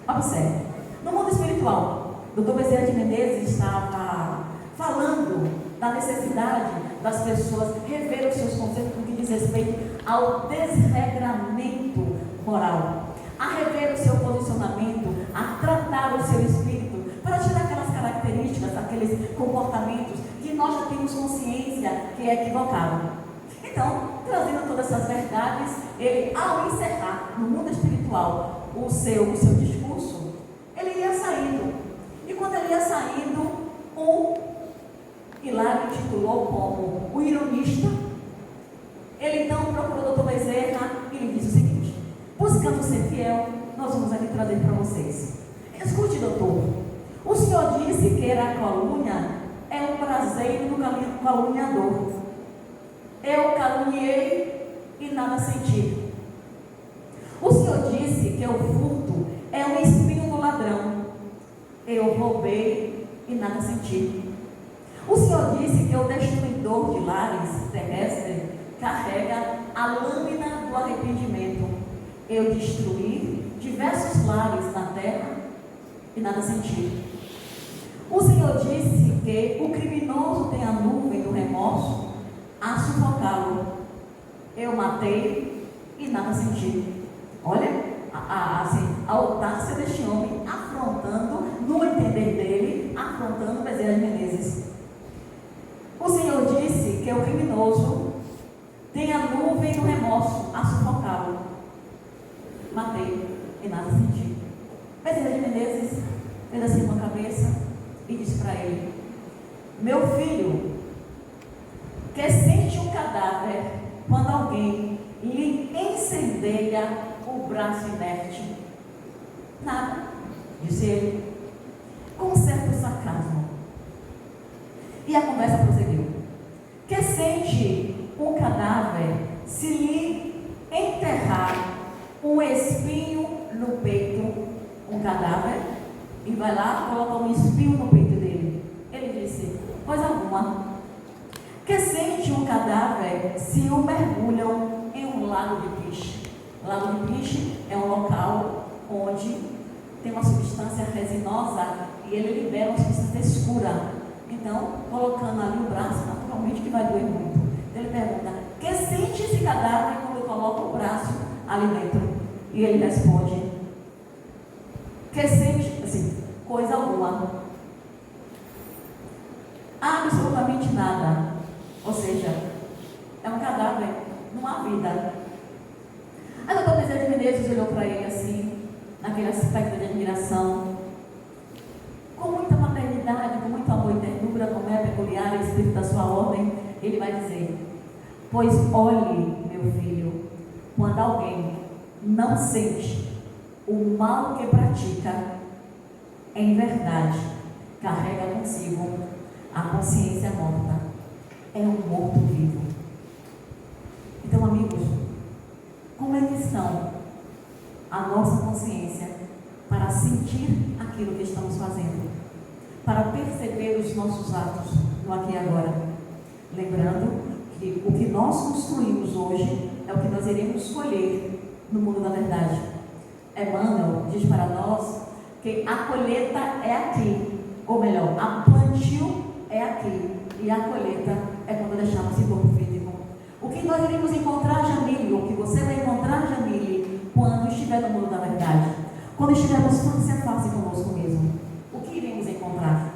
Observe, no mundo espiritual, Dr. Bezerra de Menezes estava falando da necessidade das pessoas rever os seus conceitos no que diz respeito ao desregramento moral, a rever o seu posicionamento, a tratar o seu espírito, para tirar aquelas características, aqueles comportamentos que nós já temos consciência que é equivocado. Então, trazendo todas essas verdades, ele, ao encerrar no mundo espiritual o seu discurso, ele ia saindo. E quando ele ia saindo, Hilário titulou como o ironista. Ele então procurou o Dr. Bezerra e lhe disse o seguinte: buscando ser fiel, nós vamos aqui trazer para vocês. Escute, doutor, o senhor disse que era a calúnia é um prazer do caluniador. Eu caluniei e nada senti. O senhor disse que o furto é um espinho do ladrão. Eu roubei e nada senti. O senhor disse que o destruidor de lares terrestres carrega a lâmina do arrependimento. Eu destruí diversos lares na terra e nada senti. O senhor disse que o criminoso tem a nuvem do remorso a sufocá-lo. Eu matei e nada senti. Olha, a audácia deste homem afrontando, no entender dele, afrontando Bezerra de Menezes. O Senhor disse que o criminoso tem a nuvem do remorso a sufocá-lo. Matei e nada senti. Bezerra de Menezes fez assim com a cabeça e disse para ele: meu filho, que sente um cadáver quando alguém lhe incendeia o braço inerte? Nada, disse ele, com certo sarcasmo. E a conversa prosseguiu. Que sente um cadáver se lhe enterrar um espinho no peito, um cadáver, e vai lá e coloca um espinho no peito dele? Ele disse, coisa alguma. Que sente um cadáver se o mergulham em um lago de piche? Lago de piche é um local onde tem uma substância resinosa e ele libera uma substância escura. Então, colocando ali o braço, naturalmente que vai doer muito. Ele pergunta, que sente esse cadáver quando coloca o braço ali dentro? E ele responde, que sente, assim, coisa alguma. Absolutamente nada. Ou seja, é um cadáver, não há vida. A doutora Bezerra de Menezes olhou para ele assim, naquele aspecto de admiração, com muita maternidade, com muito amor e ternura, como é peculiar o espírito da sua ordem. Ele vai dizer, pois olhe, meu filho, quando alguém não sente o mal que pratica, em verdade, carrega consigo a consciência morta. É um morto vivo. Então, amigos, como é que estão a nossa consciência para sentir aquilo que estamos fazendo, para perceber os nossos atos no aqui e agora? Lembrando que o que nós construímos hoje é o que nós iremos colher no mundo da verdade. Emmanuel diz para nós que a colheita é aqui, ou melhor, a plantio é aqui, e a colheita é quando deixamos esse corpo físico. O que nós iremos encontrar, Jamile, o que você vai encontrar, Jamile, quando estiver no mundo da verdade, quando estivermos face a face conosco mesmo, o que iremos encontrar?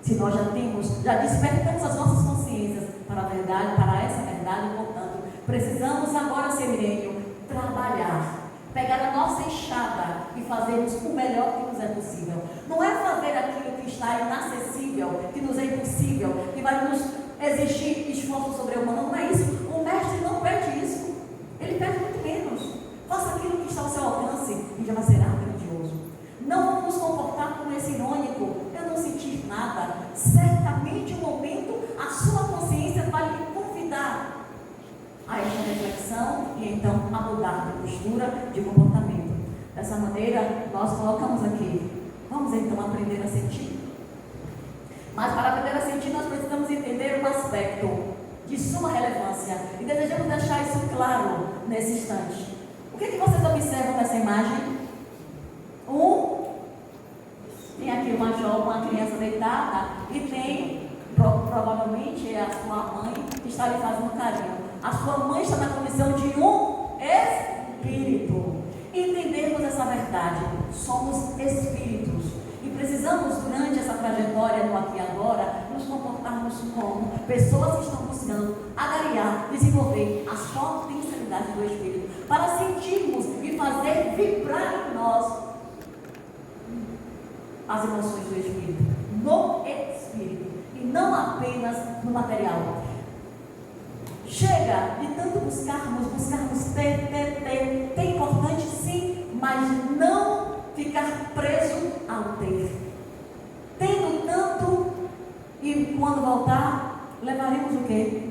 Se nós já despertamos as nossas consciências para a verdade, para essa verdade, portanto, precisamos agora, Semirênio, trabalhar, pegar a nossa enxada e fazermos o melhor que nos é possível. Não é fazer aquilo que está inacessível, que nos é impossível, que vai nos exigir esforço sobre-humano. Não é isso. O mestre não pede isso. Ele pede muito menos. Faça aquilo que está ao seu alcance e já será grandioso. Não vamos nos comportar como esse irônico, eu não sentir nada. Certamente, um momento, a sua consciência vai lhe convidar a esta reflexão e então a mudar de postura, de comportamento. Dessa maneira, nós colocamos aqui, vamos então aprender a sentir. Mas para aprender a sentir, nós precisamos entender um aspecto de suma relevância e desejamos deixar isso claro nesse instante. O que vocês observam nessa imagem? Tem aqui uma criança deitada e tem, provavelmente, a sua mãe que está lhe fazendo carinho. A sua mãe está na condição de um espírito. Entendermos essa verdade, somos espíritos e precisamos, durante essa trajetória no aqui e agora, nos comportarmos como pessoas que estão buscando agariar, desenvolver as potencialidades do espírito, para sentirmos e fazer vibrar em nós as emoções do espírito, no espírito e não apenas no material. Chega de tanto buscarmos ter. É importante sim, mas não ficar preso ao ter. Tendo tanto, e quando voltar, levaremos o quê?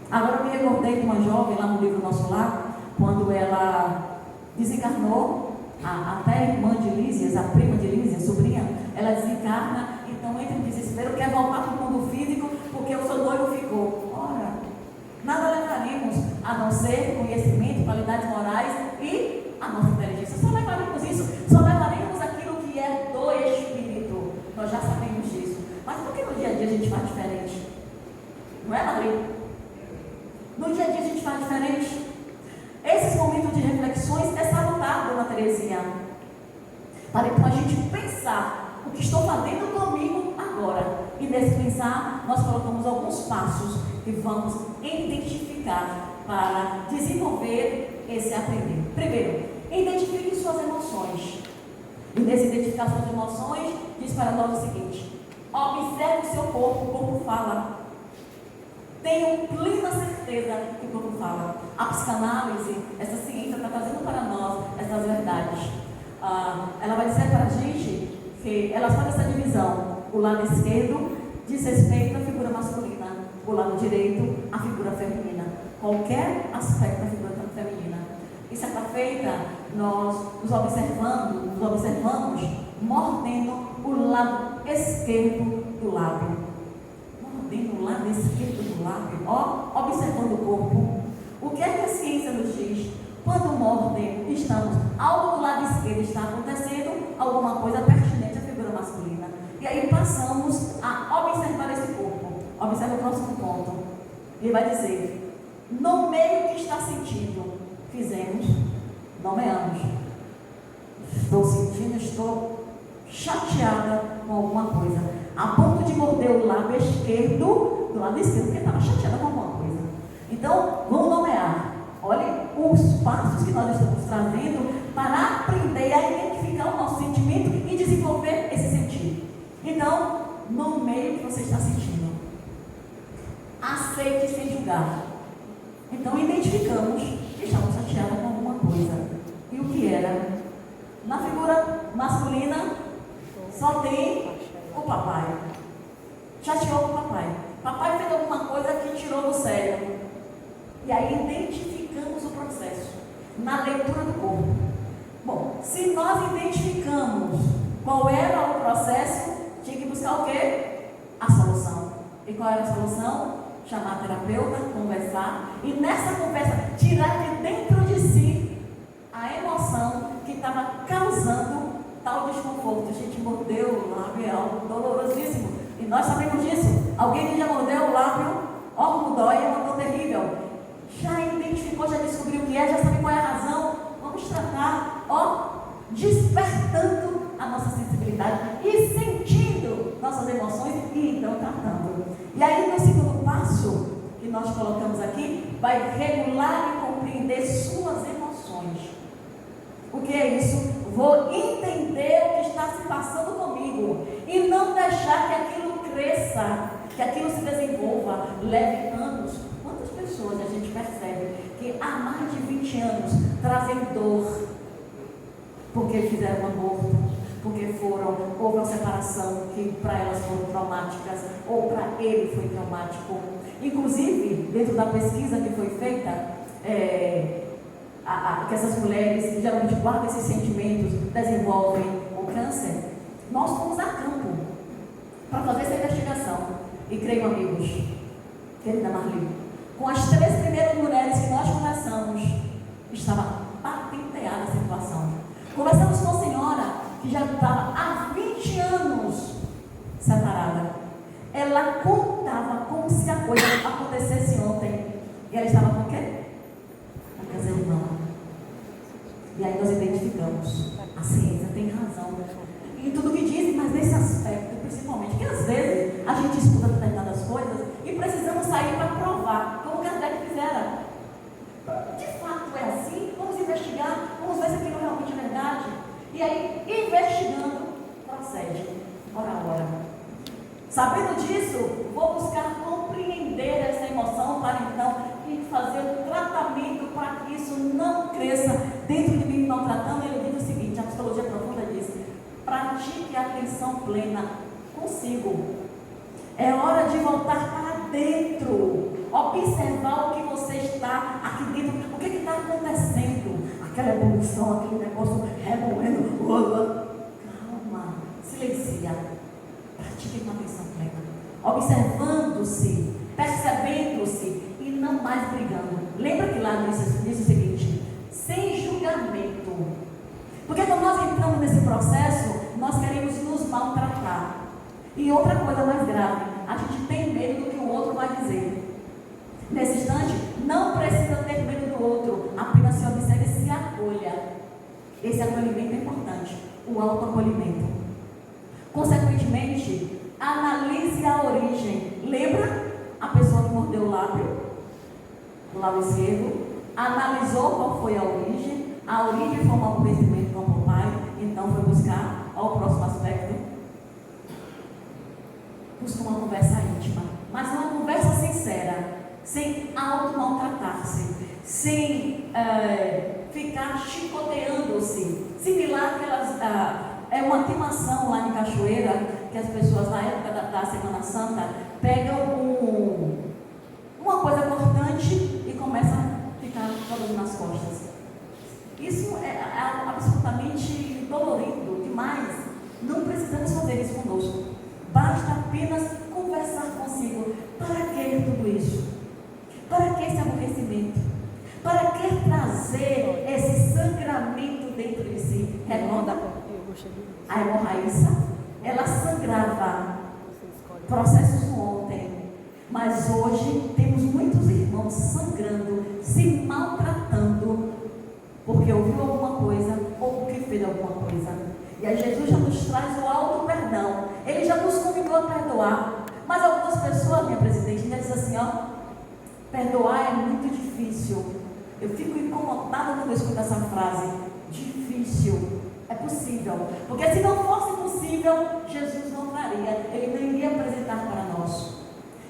Agora eu me recordei de uma jovem lá no livro Nosso Lar, quando ela desencarnou, até a irmã de Lísias, a prima de Lísias, sobrinha, ela desencarna, então entra em desespero, quer voltar para o mundo físico, porque o seu noivo ficou. Ora, nada levaremos a não ser conhecimento, qualidades morais e a nossa inteligência. Só levaremos isso, só levaremos aquilo que é do espírito. Nós já sabemos disso. Mas por que no dia a dia a gente faz diferente? Não é, Maria? No dia a dia a gente faz diferente. Esses momentos de reflexões é salutar, dona Terezinha, para então a gente pensar o que estou fazendo comigo agora. E nesse pensar, nós colocamos alguns passos que vamos identificar para desenvolver esse aprender. Primeiro, identifique suas emoções. E nesse identificar suas emoções, diz para nós o seguinte: Observe o seu corpo, o corpo fala. Tenho plena certeza que o corpo fala. A psicanálise, essa ciência está trazendo para nós essas verdades. Ela vai dizer para a gente que ela faz essa divisão. O lado esquerdo diz respeito à figura masculina, o lado direito à figura feminina. Qualquer aspecto da figura feminina. E certa feita, nós nos observamos mordendo o lado esquerdo do lábio. Mordendo o lado esquerdo do lábio, observando o corpo. O que é que a ciência nos diz? Quando mordem, algo do lado esquerdo está acontecendo, alguma coisa pertinente à figura masculina. E aí passamos a observar esse corpo. Observe o próximo ponto. Ele vai dizer, no meio que está sentindo, fizemos, nomeamos. Estou sentindo, estou chateada com alguma coisa. A ponto de morder o lábio esquerdo, do lado esquerdo, porque estava chateada com alguma coisa. Então, vamos nomear. Olhem os passos que nós estamos trazendo para aprender a identificar o nosso sentimento e desenvolver esse sentir. Então, no meio que você está sentindo, aceite sem julgar. Então, identificamos que estamos chateados com alguma coisa. E o que era? Na figura masculina, só tem o papai. Chateou com o papai. Papai fez alguma coisa que tirou do sério. E aí identificamos o processo na leitura do corpo. Bom, se nós identificamos qual era o processo, tinha que buscar o quê? A solução. E qual era a solução? Chamar a terapeuta, conversar. E nessa conversa, tirar de dentro de si a emoção que estava causando tal desconforto. A gente mordeu o lábio, é algo dolorosíssimo. E nós sabemos disso. Alguém que já mordeu o lábio, como dói, é uma dor terrível. Já identificou, já descobriu o que é, já sabe qual é a razão. Vamos tratar, despertando a nossa sensibilidade e sentindo nossas emoções e então tratando. E aí no segundo passo que nós colocamos aqui, vai regular e compreender suas emoções. O que é isso? Vou entender o que está se passando comigo e não deixar que aquilo cresça, que aquilo se desenvolva, leve anos. Quantas pessoas a gente percebe que há mais de 20 anos trazem dor porque fizeram um aborto, porque houve uma separação que para elas foram traumáticas ou para ele foi traumático. Inclusive, dentro da pesquisa que foi feita, que essas mulheres que geralmente guardam esses sentimentos desenvolvem o câncer, nós fomos a campo para fazer essa investigação. E creio, amigos, querida Marli, com as 3 primeiras mulheres que nós conversamos, estava patenteada a situação. Conversamos com a senhora que já estava há 20 anos separada. Ela contava como se a coisa acontecesse ontem. E ela estava com o quê? Com câncer de mama. E aí nós identificamos. A ciência tem razão em tudo que diz, mas nesse aspecto, principalmente, que às vezes a gente escuta determinadas coisas e precisamos sair para provar, como Kardec fizera. De fato é assim? Vamos investigar, vamos ver se aquilo realmente é verdade. E aí, investigando, procede. Ora. Sabendo disso, vou buscar compreender essa emoção para então fazer o tratamento para que isso não cresça dentro de mim, maltratando. Ele diz o seguinte, a psicologia profunda diz, pratique a atenção plena consigo. É hora de voltar para dentro, observar o que você está aqui dentro, o que está acontecendo, aquela evolução, aquele negócio remoendo. Calma, silencia, pratique com atenção plena, observando-se, percebendo-se e não mais brigando. Lembra que lá diz o seguinte, sem julgamento, porque quando nós entramos nesse processo, nós queremos nos maltratar. E outra coisa mais grave, a gente tem medo do que o outro vai dizer. Nesse instante, não precisa ter medo do outro, apenas se observe e se acolha. Esse acolhimento é importante, o autoacolhimento. Consequentemente, analise a origem. Lembra a pessoa que mordeu o lábio esquerdo? Analisou qual foi a origem foi um aborrecimento com o pai, então foi buscar o próximo aspecto. busca uma conversa íntima, mas uma conversa sincera, sem auto-maltratar-se, sem ficar chicoteando-se, similar àquelas... é uma queimação lá em Cachoeira, que as pessoas na época da Semana Santa pegam uma coisa cortante e começam a ficar falando nas costas. Isso é absolutamente dolorido demais. Não precisamos fazer isso conosco. Basta apenas conversar consigo. Para que tudo isso? Para que esse aborrecimento? Para que trazer esse sangramento dentro de si? Recorda? A irmã Raíssa, ela sangrava processos ontem, mas hoje temos muitos irmãos sangrando, se maltratando, porque ouviu alguma coisa ou porque fez alguma coisa. E aí Jesus já nos traz o alto perdão, ele já nos convidou a perdoar, mas algumas pessoas, minha presidente, ainda dizem assim, ó, perdoar é muito difícil. Eu fico incomodada quando eu escuto essa frase, difícil. É possível, porque se não fosse possível, Jesus não faria, ele não iria apresentar para nós.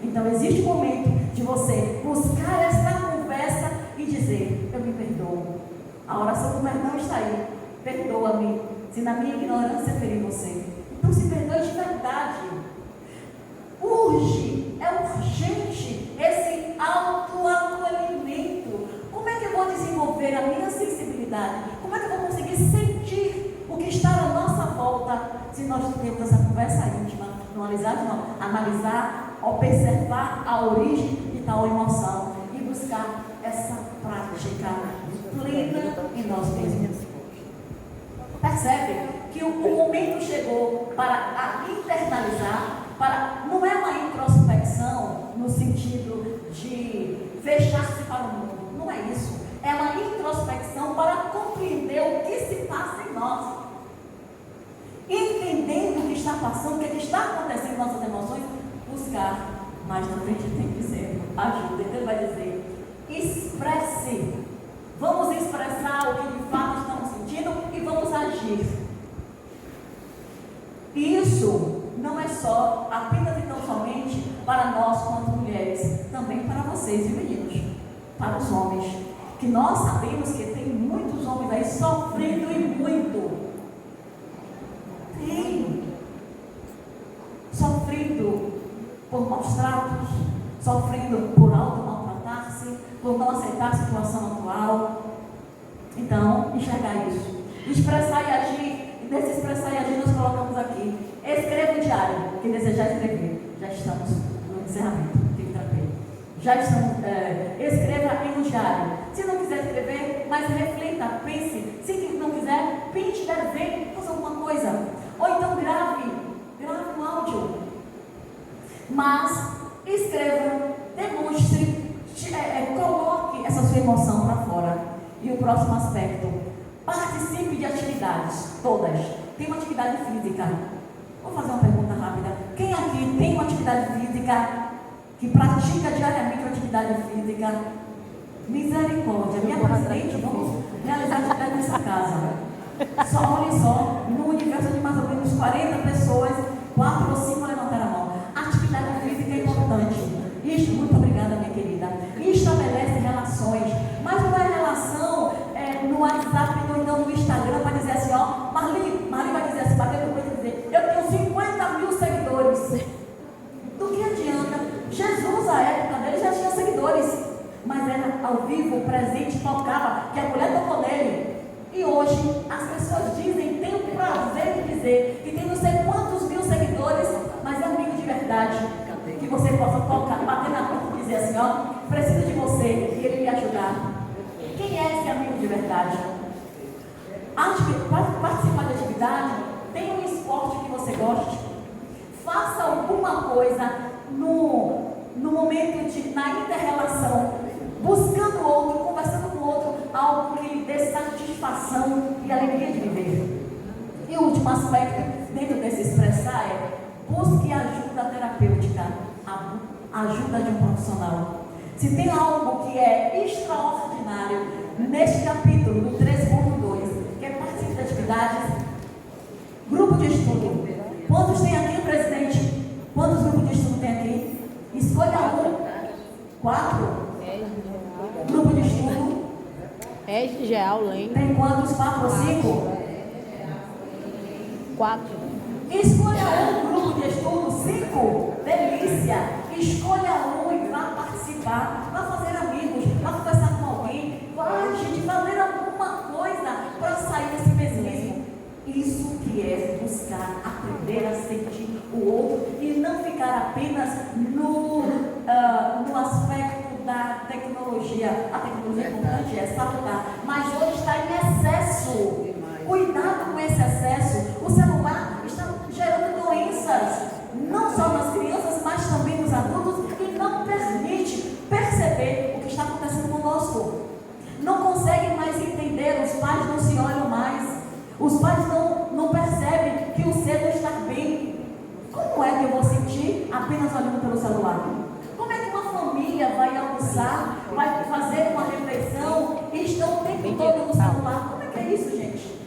Então existe um momento de você buscar esta conversa e dizer, eu me perdoo. A oração do perdão está aí, perdoa-me, se na minha ignorância feri você. Então se perdoe de verdade. Urge, é urgente esse autoacolhimento. Como é que eu vou desenvolver a minha sensibilidade? Como é que eu vou conseguir sentir o que está à nossa volta, se nós temos essa conversa íntima, analisar, observar a origem de tal emoção e buscar essa prática plena em nós mesmos. Percebe que o momento chegou para internalizar, não é uma introspecção no sentido de fechar-se para o mundo, não é isso. É uma introspecção para compreender o que se passa em nós. Entendendo o que está passando, o que está acontecendo em nossas emoções, buscar. Mas na frente tem que ser ajuda. Então ele vai dizer, expresse. Vamos expressar o que de fato estamos sentindo e vamos agir. E isso não é só, apenas e tão somente para nós quanto mulheres, também para vocês e meninos, para os homens. Que nós sabemos que tem muitos homens aí sofrendo e muito. Tem. Sofrendo por maus tratos, sofrendo por auto-maltratar-se, por não aceitar a situação atual. Então, enxergar isso. Expressar e agir. E nesse expressar e agir nós colocamos aqui. Escreva o diário. Quem desejar escrever. Já estamos no encerramento. Já estamos, escreva em um diário. Se não quiser escrever, mas reflita, pense. Se não quiser, pinte, desenhe, faça alguma coisa. Ou então grave um áudio. Mas escreva, demonstre, coloque essa sua emoção para fora. E o próximo aspecto, participe de atividades, todas. Tem uma atividade física. Vou fazer uma pergunta rápida. Quem aqui tem uma atividade física? Que pratica diariamente uma atividade física? Misericórdia. Minha presidente, vamos realizar atividade nessa casa. Olhem só, no universo de mais ou menos 40 pessoas, 4 ou 5 levantaram a mão. Atividade física é importante. Isso, muito obrigada, minha querida. Estabelece relações, mas não é relação no WhatsApp ou então no Instagram para dizer assim, ó, Marli vai dizer assim, bater no peito e dizer, eu tenho 50 mil seguidores. Do que adianta? Jesus, a época dele, já tinha seguidores, mas era ao vivo, presente, tocava, que a mulher tocou nele. E hoje, as pessoas dizem, tem o prazer de dizer, que tem não sei quantos mil seguidores, mas é amigo de verdade. Que você possa tocar, bater na porta e dizer assim, ó, preciso de você, e ele lhe ajudar. Quem é esse amigo de verdade? Participar de atividade, tem um esporte que você goste, faça alguma coisa no momento na inter-relação, buscando o outro, conversando com o outro, algo que lhe dê satisfação e alegria de viver. E o último aspecto, dentro desse expressar, é busque ajuda terapêutica, a ajuda de um profissional. Se tem algo que é extraordinário neste capítulo, do 3.2, que é participe de atividades, grupo de estudo. Quantos tem aqui, presidente? Quantos grupos de Escolha um. 4. Grupo de estudo. Regial, lembra? Tem quantos? 4 ou 5? 4. Escolha um grupo de estudo. 5. Delícia. Escolha um e vá participar. Vá fazer amigos. Vá conversar com alguém. Vá, gente, fazer alguma coisa para sair desse pessimismo. Isso que é buscar aprender a sentir o outro e não ficar apenas no aspecto da tecnologia. A tecnologia é importante, é salutar, mas hoje está em excesso. Cuidado com esse excesso. O celular está gerando doenças, não só nas crianças, mas também nos adultos, e não permite perceber o que está acontecendo conosco. Não conseguem mais entender, os pais não se olham mais. Os pais não percebem que o ser não está bem. Como é que eu vou sentir apenas olhando pelo celular? Como é que uma família vai almoçar, vai fazer uma refeição e estão o tempo todo no celular? Como é que é isso, gente?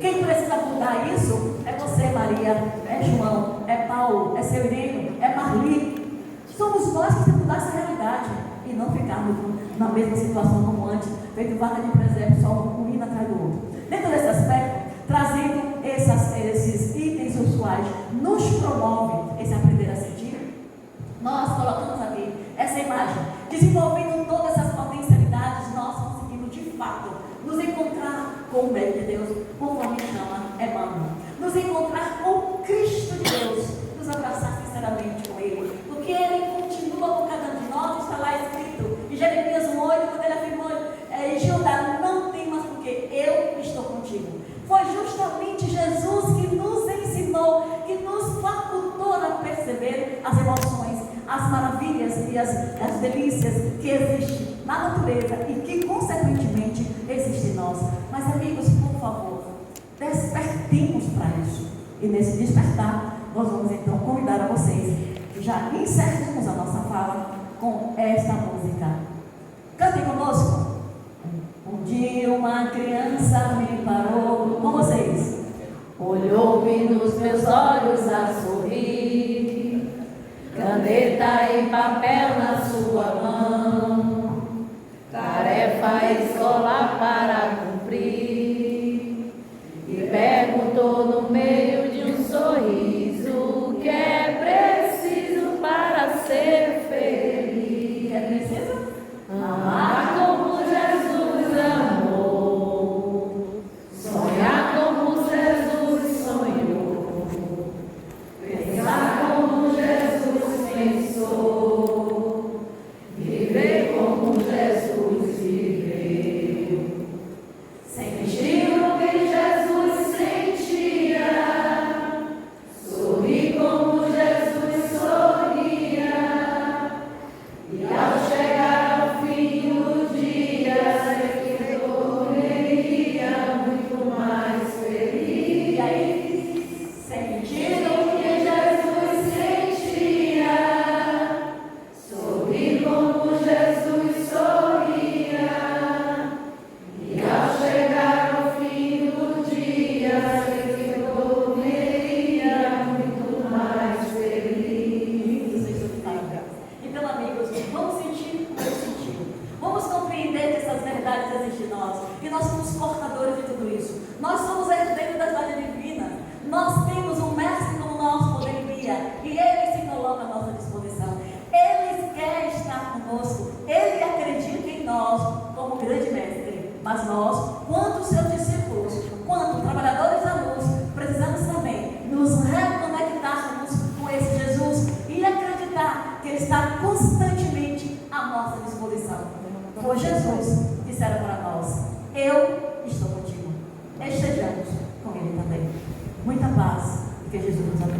Quem precisa mudar isso é você, Maria, é João, é Paulo, é seu Irene, é Marli. Somos nós que temos que mudar essa realidade e não ficarmos na mesma situação como antes, feito vaca de presépio, só um indo atrás do outro. Dentro desse aspecto, trazendo esses itens os quais nos promovem esse aprender a sentir, nós colocamos aqui essa imagem, desenvolvendo todas essas potencialidades, nós conseguimos de fato nos encontrar com o meio de Deus, conforme chama Emmanuel, nos encontrar com o Cristo de Deus, nos abraçar sinceramente com Ele, porque Ele continua com cada um de nós. Está lá escrito em Jeremias 1:8, quando Ele afirmou: Judá, não temas, porque eu estou contigo. Foi justamente Jesus que nos ensinou, que nos facultou a perceber as emoções, as maravilhas e as delícias que existem na natureza e que, consequentemente, existem em nós. Mas, amigos, por favor, despertemos para isso. E nesse despertar, nós vamos então convidar a vocês que já encerramos a nossa fala com esta música. Cantem conosco. Um dia uma criança me parou com vocês, olhou-me nos meus olhos a sorrir, caneta e papel na sua mão, tarefa escolar para cumprir, e perguntou no meio de um sorriso o que é preciso para ser feliz. É preciso? Amar como Jesus amou, sonhar como Jesus sonhou, pensar como Jesus pensou, viver como Jesus viveu, sentir o que Jesus sentia, sorrir como Jesus sorria, e ao chegar ao fim do dia, sei que tornaria muito mais feliz. E aí, sentindo o que Jesus sentia, sorrir como Jesus sorria, e ao chegar ao fim do dia, sei que tornaria muito mais feliz. Então, amigos, vamos sentir o que eu senti. Vamos compreender que essas verdades existem em nós. E nós somos portadores de tudo isso. Nós somos herdeiros das leis divinas. Nós temos um mestre como nosso poder e guia. E ele se coloca à nossa disposição. Ele quer estar conosco. Ele acredita em nós como grande mestre. Mas nós, quanto seus discípulos, quanto trabalhadores da luz, precisamos também nos reconectarmos com esse Jesus e acreditar que Ele está constantemente à nossa disposição. Foi Jesus que dissera para nós: eu estou contigo. Estejamos com Ele também. Muita paz e que Jesus nos abençoe.